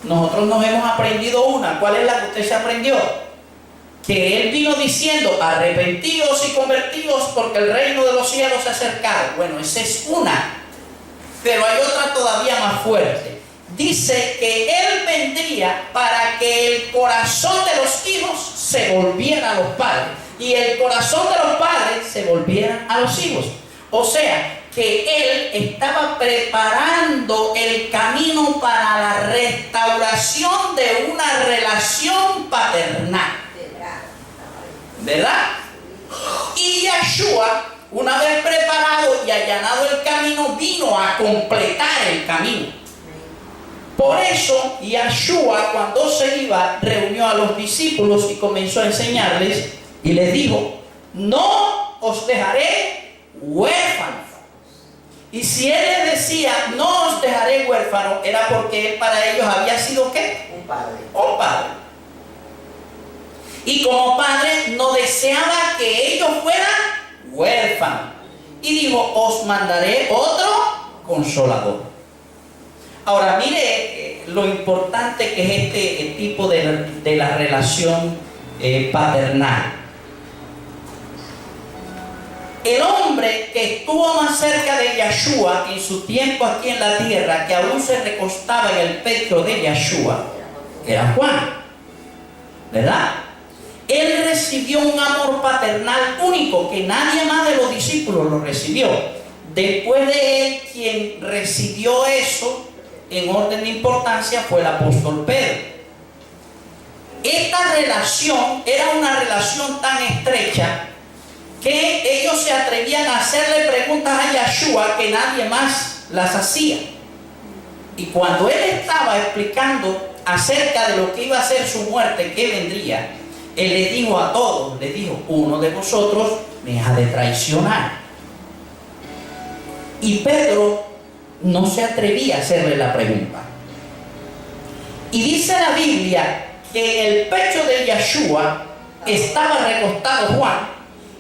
Nosotros nos hemos aprendido una. ¿Cuál es la que usted se aprendió? Que él vino diciendo: arrepentidos y convertidos porque el reino de los cielos se ha acercado. Bueno, esa es una. Pero hay otra todavía más fuerte. Dice que él vendría para que el corazón de los hijos se volviera a los padres y el corazón de los padres se volviera a los hijos. O sea, que él estaba preparando el camino para la restauración de una relación paternal. ¿Verdad? Y Yahshua, una vez preparado y allanado el camino, vino a completar el camino. Por eso, Yahshua, cuando se iba, reunió a los discípulos y comenzó a enseñarles y les dijo: no os dejaré huérfanos. Y si él les decía: no os dejaré huérfanos, era porque él para ellos había sido ¿qué? Un padre. Un padre. Y como padre no deseaba que ellos fueran huérfanos. Y dijo: os mandaré otro consolador. Ahora mire lo importante que es este tipo de la relación paternal. El hombre que estuvo más cerca de Yahshua en su tiempo aquí en la tierra, que aún se recostaba en el pecho de Yahshua, era Juan, ¿verdad? Él recibió un amor paternal único que nadie más de los discípulos lo recibió. Después de él, quien recibió eso en orden de importancia fue el apóstol Pedro. Esta relación era una relación tan estrecha que ellos se atrevían a hacerle preguntas a Yahshua que nadie más las hacía. Y cuando él estaba explicando acerca de lo que iba a ser su muerte, que vendría, él le dijo a todos, le dijo: uno de vosotros me ha de traicionar. Y Pedro no se atrevía a hacerle la pregunta. Y dice la Biblia que en el pecho de Yahshua estaba recostado Juan,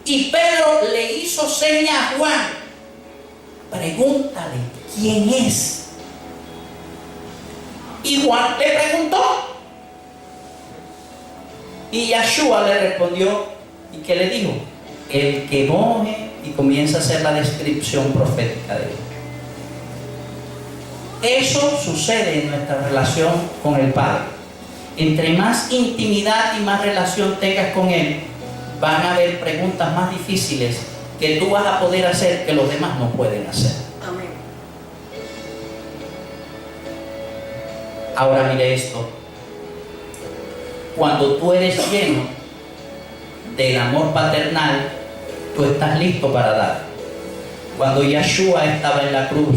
y Pedro le hizo seña a Juan: pregúntale quién es. Y Juan le preguntó, y Yahshua le respondió, ¿y qué le dijo? El que moje, y comienza a hacer la descripción profética de él. Eso sucede en nuestra relación con el Padre. Entre más intimidad y más relación tengas con Él, van a haber preguntas más difíciles que tú vas a poder hacer que los demás no pueden hacer. Amén. Ahora mire esto. Cuando tú eres lleno del amor paternal, tú estás listo para dar. Cuando Yahshua estaba en la cruz,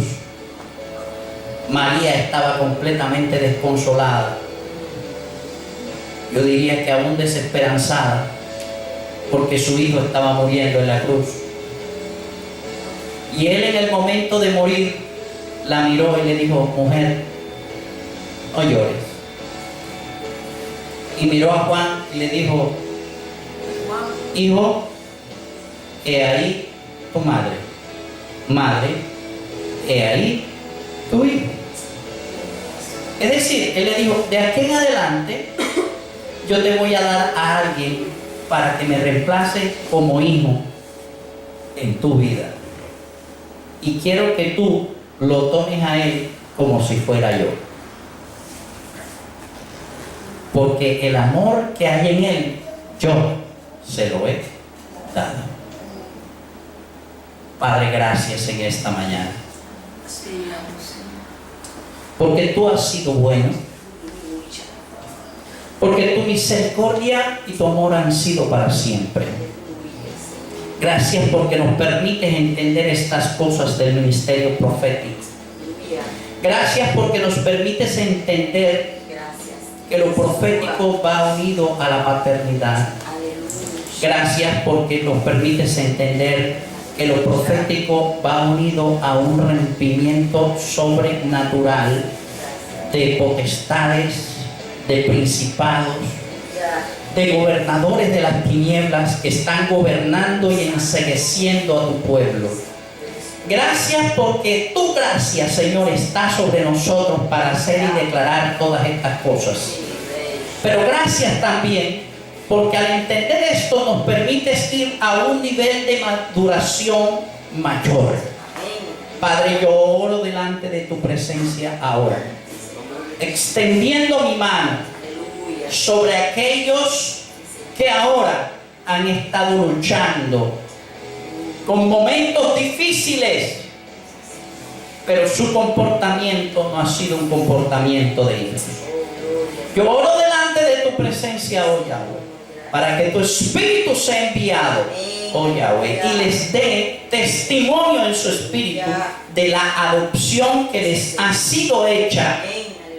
María estaba completamente desconsolada. Yo diría que aún desesperanzada, porque su hijo estaba muriendo en la cruz. Y él, en el momento de morir, la miró y le dijo: mujer, no llores. Y miró a Juan y le dijo: hijo, he ahí tu madre. Madre, he ahí tu hijo. Es decir, él le dijo: de aquí en adelante yo te voy a dar a alguien para que me reemplace como hijo en tu vida. Y quiero que tú lo tomes a él como si fuera yo. Porque el amor que hay en él, yo se lo he dado. Padre, gracias en esta mañana. porque tú has sido bueno, porque tu misericordia y tu amor han sido para siempre. Gracias porque nos permites entender estas cosas del ministerio profético. Gracias porque nos permites entender que lo profético va unido a la paternidad. Gracias porque nos permites entender que lo profético va unido a un rompimiento sobrenatural de potestades, de principados, de gobernadores de las tinieblas que están gobernando y encegueciendo a tu pueblo. Gracias porque tu gracia, Señor, está sobre nosotros para hacer y declarar todas estas cosas. Pero gracias también porque al entender esto nos permites ir a un nivel de maduración mayor. Padre, yo oro delante de tu presencia ahora, extendiendo mi mano sobre aquellos que ahora han estado luchando con momentos difíciles, pero su comportamiento no ha sido un comportamiento de hijos. Yo oro delante de tu presencia, oh Yahweh, para que tu Espíritu sea enviado, oh Yahweh, y les dé testimonio en su espíritu de la adopción que les ha sido hecha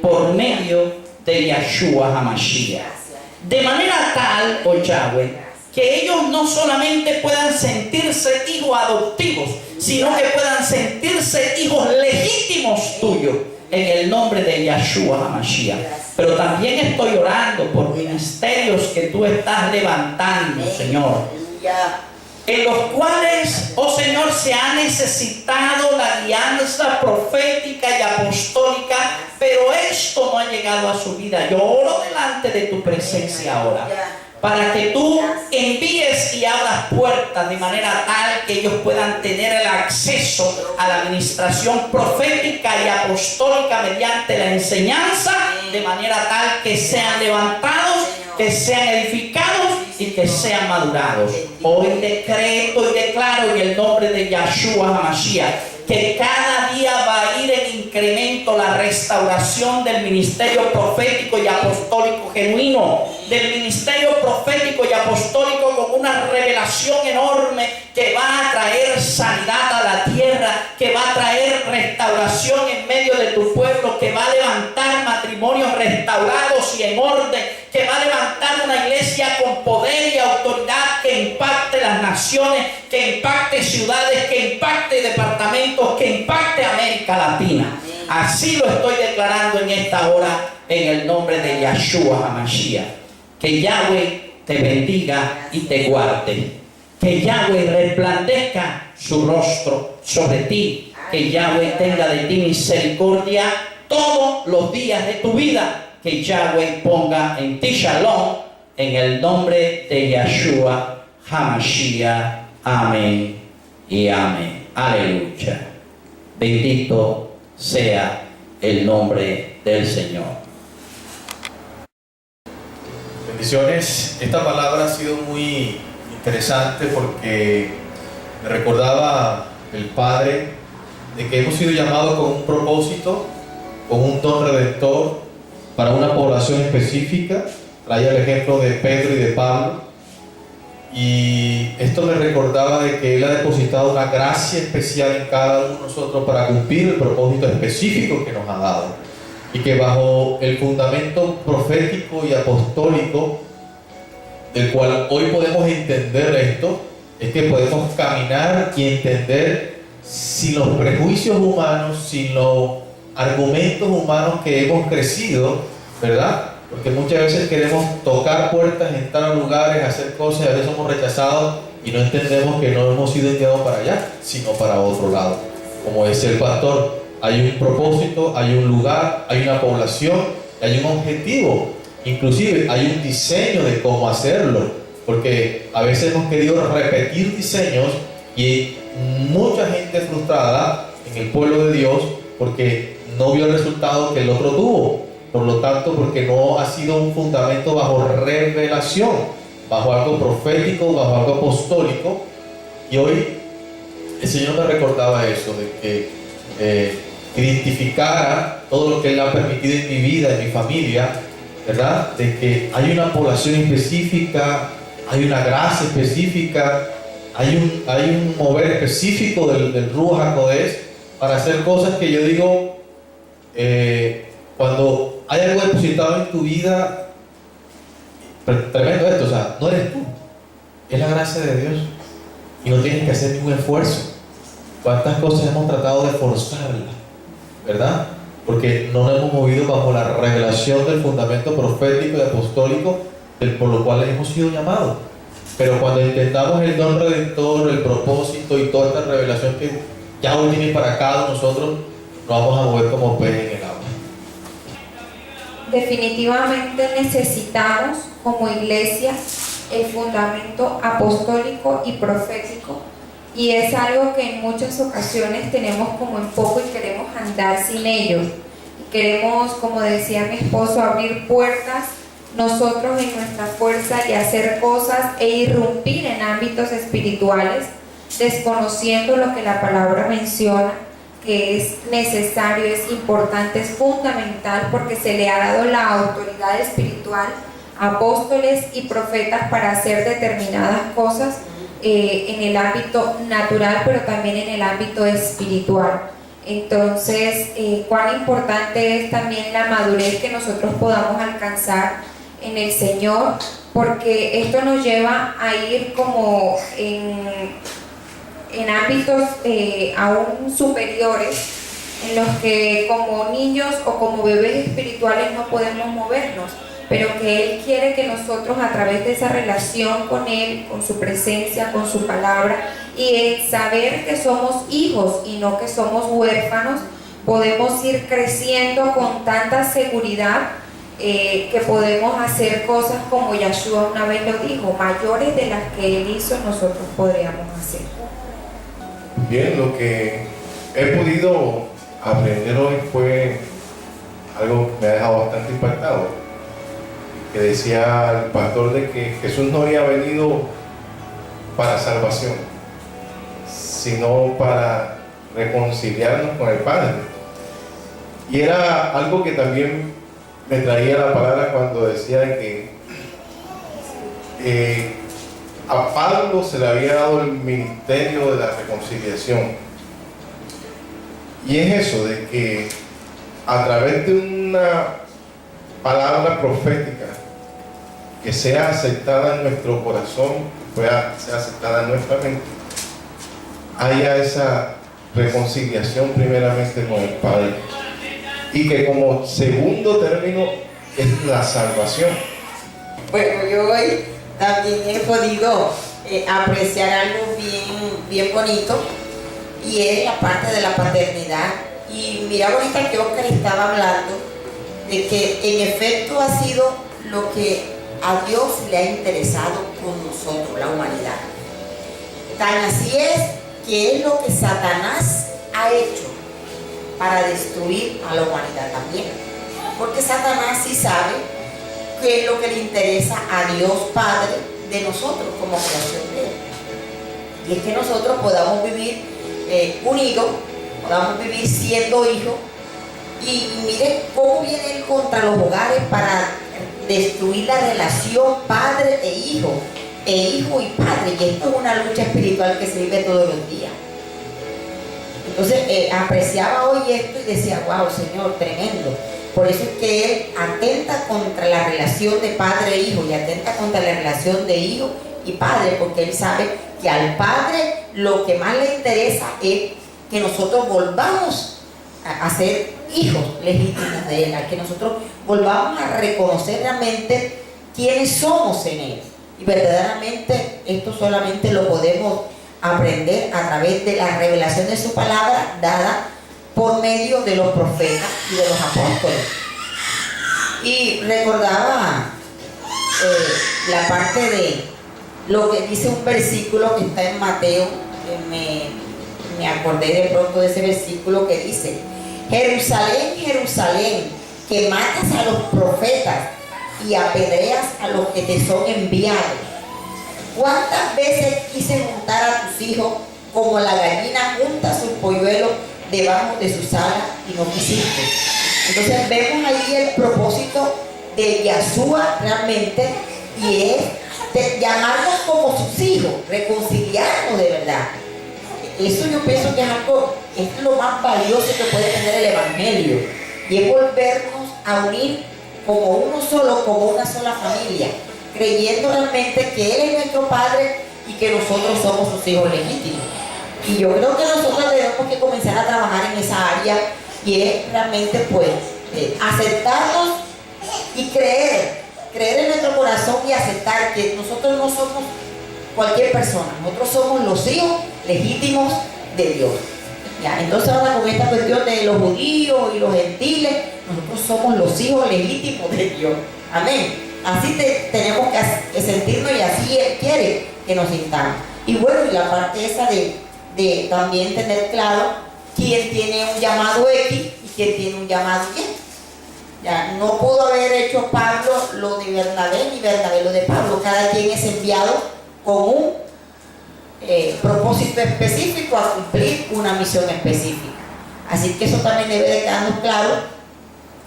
por medio de Yahshua HaMashiach. De manera tal, oh Yahweh, que ellos no solamente puedan sentirse hijos adoptivos, sino que puedan sentirse hijos legítimos tuyos en el nombre de Yahshua HaMashiach. Pero también estoy orando por ministerios que tú estás levantando, Señor, en los cuales, oh Señor, se ha necesitado la alianza profética y apostólica, pero esto no ha llegado a su vida. Yo oro delante de tu presencia ahora, para que tú envíes y abras puertas de manera tal que ellos puedan tener el acceso a la administración profética y apostólica mediante la enseñanza, de manera tal que sean levantados, que sean edificados y que sean madurados. Hoy decreto y declaro en el nombre de Yahshua HaMashiach que cada día va a ir en incremento la restauración del ministerio profético y apostólico genuino, del ministerio profético y apostólico con una revelación enorme que va a traer sanidad a la tierra, que va a traer restauración en medio de tu pueblo, que va a levantar matrimonios restaurados y en orden, que va a levantar una iglesia con poder y autoridad que impacte las naciones, que impacte ciudades, que impacte departamentos, que impacte América Latina. Así lo estoy declarando en esta hora en el nombre de Yahshua HaMashiach. Que Yahweh te bendiga y te guarde. Que Yahweh resplandezca su rostro sobre ti. Que Yahweh tenga de ti misericordia todos los días de tu vida. Que Yahweh ponga en ti shalom en el nombre de Yahshua HaMashiach. Amén y amén. Aleluya. Bendito sea el nombre del Señor. Bendiciones. Esta palabra ha sido muy interesante porque me recordaba el Padre de que hemos sido llamados con un propósito, con un don redentor para una población específica. Traía el ejemplo de Pedro y de Pablo, y esto me recordaba de que Él ha depositado una gracia especial en cada uno de nosotros para cumplir el propósito específico que nos ha dado, y que bajo el fundamento profético y apostólico del cual hoy podemos entender esto, es que podemos caminar y entender sin los prejuicios humanos, sin los argumentos humanos que hemos crecido, ¿verdad? Porque muchas veces queremos tocar puertas, entrar a lugares, hacer cosas, y a veces somos rechazados y no entendemos que no hemos sido enviados para allá, sino para otro lado. Como dice el pastor, hay un propósito, hay un lugar, hay una población, hay un objetivo, inclusive hay un diseño de cómo hacerlo, porque a veces hemos querido repetir diseños y mucha gente frustrada en el pueblo de Dios porque no vio el resultado que el otro tuvo. Por lo tanto, porque no ha sido un fundamento bajo revelación, bajo algo profético, bajo algo apostólico. Y hoy el Señor me recordaba eso, de que identificara todo lo que Él ha permitido en mi vida, en mi familia, ¿verdad? De que hay una población específica, hay una gracia específica, hay un mover específico del Ruach HaKodesh para hacer cosas que yo digo, cuando hay algo depositado en tu vida, tremendo esto, o sea, no eres tú, es la gracia de Dios y no tienes que hacer ningún esfuerzo. ¿Cuántas cosas hemos tratado de forzarla, verdad? Porque no nos hemos movido bajo la revelación del fundamento profético y apostólico por lo cual hemos sido llamados. Pero cuando intentamos el don redentor, el propósito y toda esta revelación que ya hoy tiene para cada uno de nosotros, nos vamos a mover como pez en el agua. Definitivamente necesitamos como iglesia el fundamento apostólico y profético, y es algo que en muchas ocasiones tenemos como en poco y queremos andar sin ellos. Queremos, como decía mi esposo, abrir puertas nosotros en nuestra fuerza y hacer cosas e irrumpir en ámbitos espirituales, desconociendo lo que la palabra menciona, que es necesario, es importante, es fundamental, porque se le ha dado la autoridad espiritual a apóstoles y profetas para hacer determinadas cosas en el ámbito natural, pero también en el ámbito espiritual. Entonces, cuán importante es también la madurez que nosotros podamos alcanzar en el Señor, porque esto nos lleva a ir como en ámbitos aún superiores, en los que como niños o como bebés espirituales no podemos movernos, pero que Él quiere que nosotros, a través de esa relación con Él, con su presencia, con su palabra, y el saber que somos hijos y no que somos huérfanos, podemos ir creciendo con tanta seguridad que podemos hacer cosas como Yeshua una vez lo dijo, mayores de las que Él hizo, nosotros podríamos hacer. Bien, lo que he podido aprender hoy fue algo que me ha dejado bastante impactado, que decía el pastor de que Jesús no había venido para salvación, sino para reconciliarnos con el Padre. Y era algo que también me traía la palabra cuando decía que a Pablo se le había dado el ministerio de la reconciliación. Y es eso, de que a través de una palabra profética que sea aceptada en nuestro corazón, sea aceptada en nuestra mente, haya esa reconciliación primeramente con el Padre, y que como segundo término es la salvación. Bueno, yo hoy también he podido apreciar algo bien bonito, y es la parte de la paternidad. Y mira, ahorita que Oscar estaba hablando de que en efecto ha sido lo que a Dios le ha interesado con nosotros, la humanidad. Tan así es que es lo que Satanás ha hecho para destruir a la humanidad también, porque Satanás sí sabe qué es lo que le interesa a Dios Padre de nosotros como creación de Él, y es que nosotros podamos vivir unidos, podamos vivir siendo hijos. Y mire cómo viene Él contra los hogares para destruir la relación padre e hijo y padre, y esto es una lucha espiritual que se vive todos los días. Entonces apreciaba hoy esto y decía, wow, Señor, tremendo. Por eso es que Él atenta contra la relación de padre e hijo, y atenta contra la relación de hijo y padre, porque Él sabe que al Padre lo que más le interesa es que nosotros volvamos a ser hijos legítimos de Él, a que nosotros volvamos a reconocer realmente quiénes somos en Él. Y verdaderamente esto solamente lo podemos aprender a través de la revelación de su palabra dada por medio de los profetas y de los apóstoles. Y recordaba la parte de lo que dice un versículo que está en Mateo, me acordé de pronto de ese versículo que dice: Jerusalén, Jerusalén, que matas a los profetas y apedreas a los que te son enviados. ¿Cuántas veces quise juntar a tus hijos como la gallina junta sus polluelos debajo de sus alas y no quisiste. Entonces vemos ahí el propósito de Yahshua realmente, y es de llamarnos como sus hijos, reconciliarnos de verdad. Eso yo pienso que es lo más valioso que puede tener el Evangelio, y es volvernos a unir como uno solo, como una sola familia, creyendo realmente que Él es nuestro Padre y que nosotros somos sus hijos legítimos. Y yo creo que nosotros tenemos que comenzar a trabajar en esa área, y es realmente pues aceptarnos y creer en nuestro corazón y aceptar que nosotros no somos cualquier persona, nosotros somos los hijos legítimos de Dios. ¿Ya? Entonces ahora con esta cuestión de los judíos y los gentiles, nosotros somos los hijos legítimos de Dios. Amén. Así tenemos que sentirnos, y así Él quiere que nos sintamos. Y bueno, y la parte esa de también tener claro quién tiene un llamado X y quién tiene un llamado Y. Ya, no pudo haber hecho Pablo lo de Bernabé ni Bernabé lo de Pablo. Cada quien es enviado con un propósito específico a cumplir una misión específica. Así que eso también debe de quedarnos claro,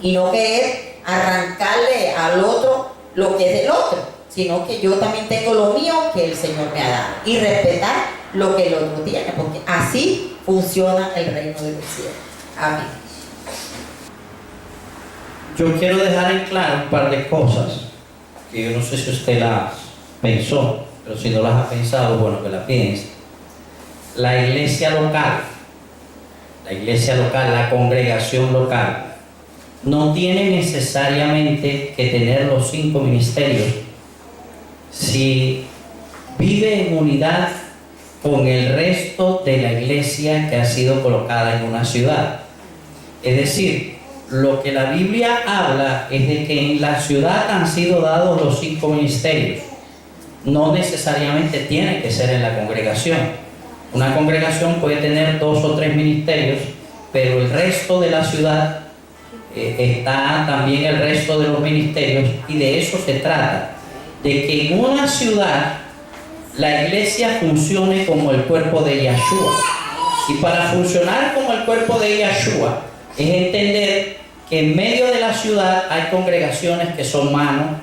y no querer arrancarle al otro lo que es del otro, sino que yo también tengo lo mío que el Señor me ha dado, y respetar lo que el otro tiene, porque así funciona el reino de los cielos. Amén. Yo quiero dejar en claro un par de cosas que yo no sé si usted las pensó, pero si no las ha pensado, bueno, que la piense. La iglesia local, la congregación local, no tiene necesariamente que tener los 5 ministerios si vive en unidad con el resto de la iglesia que ha sido colocada en una ciudad. Es decir, lo que la Biblia habla es de que en la ciudad han sido dados los 5 ministerios. No necesariamente tiene que ser en la congregación. Una congregación puede tener 2 o 3 ministerios, pero el resto de la ciudad está también el resto de los ministerios, y de eso se trata, de que en una ciudad la iglesia funcione como el cuerpo de Yahshua. Y para funcionar como el cuerpo de Yahshua es entender que en medio de la ciudad hay congregaciones que son manos,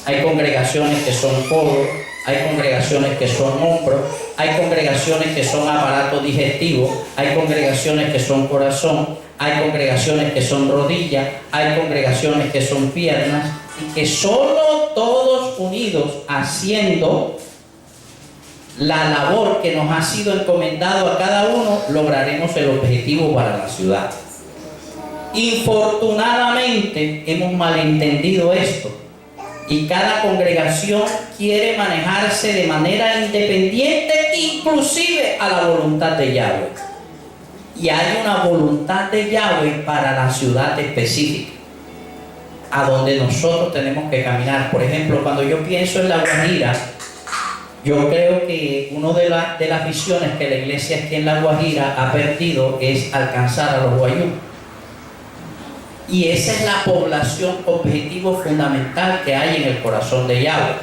hay congregaciones que son codos, hay congregaciones que son hombros, hay congregaciones que son aparato digestivo, hay congregaciones que son corazón, hay congregaciones que son rodillas, hay congregaciones que son piernas, y que solo todos unidos haciendo la labor que nos ha sido encomendado a cada uno, lograremos el objetivo para la ciudad. Infortunadamente hemos malentendido esto, y cada congregación quiere manejarse de manera independiente, inclusive a la voluntad de Yahweh. Y hay una voluntad de Yahweh para la ciudad específica, a donde nosotros tenemos que caminar. Por ejemplo, cuando yo pienso en La Guajira, yo creo que una de las visiones que la iglesia aquí en La Guajira ha perdido es alcanzar a los guayú. Y esa es la población objetivo fundamental que hay en el corazón de Yahweh.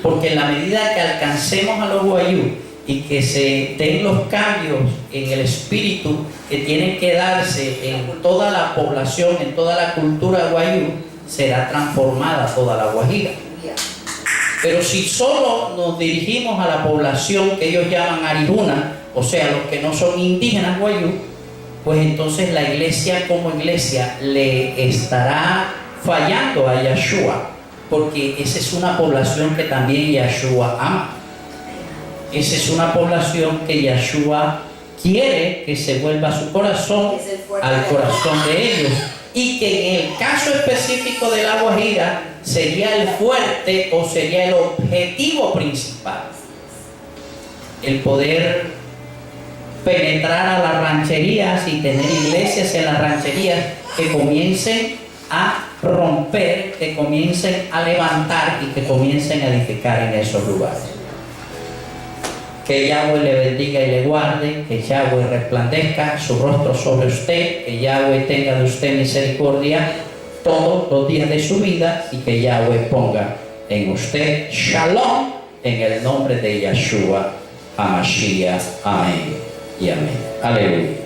Porque en la medida que alcancemos a los guayú y que se den los cambios en el espíritu que tienen que darse en toda la población, en toda la cultura guayú, será transformada toda la Guajira. Pero si solo nos dirigimos a la población que ellos llaman ariruna, o sea, los que no son indígenas guayú, pues entonces la iglesia como iglesia le estará fallando a Yahshua, porque esa es una población que también Yahshua ama. Esa es una población que Yahshua quiere que se vuelva su corazón al corazón de ellos, y que en el caso específico de La Guajira sería el fuerte, o sería el objetivo principal, el poder penetrar a las rancherías y tener iglesias en las rancherías que comiencen a romper, que comiencen a levantar y que comiencen a edificar en esos lugares. Que Yahweh le bendiga y le guarde, que Yahweh resplandezca su rostro sobre usted, que Yahweh tenga de usted misericordia todos los días de su vida, y que Yahweh ponga en usted Shalom, en el nombre de Yahshua HaMashiach. Amén y amén. Aleluya.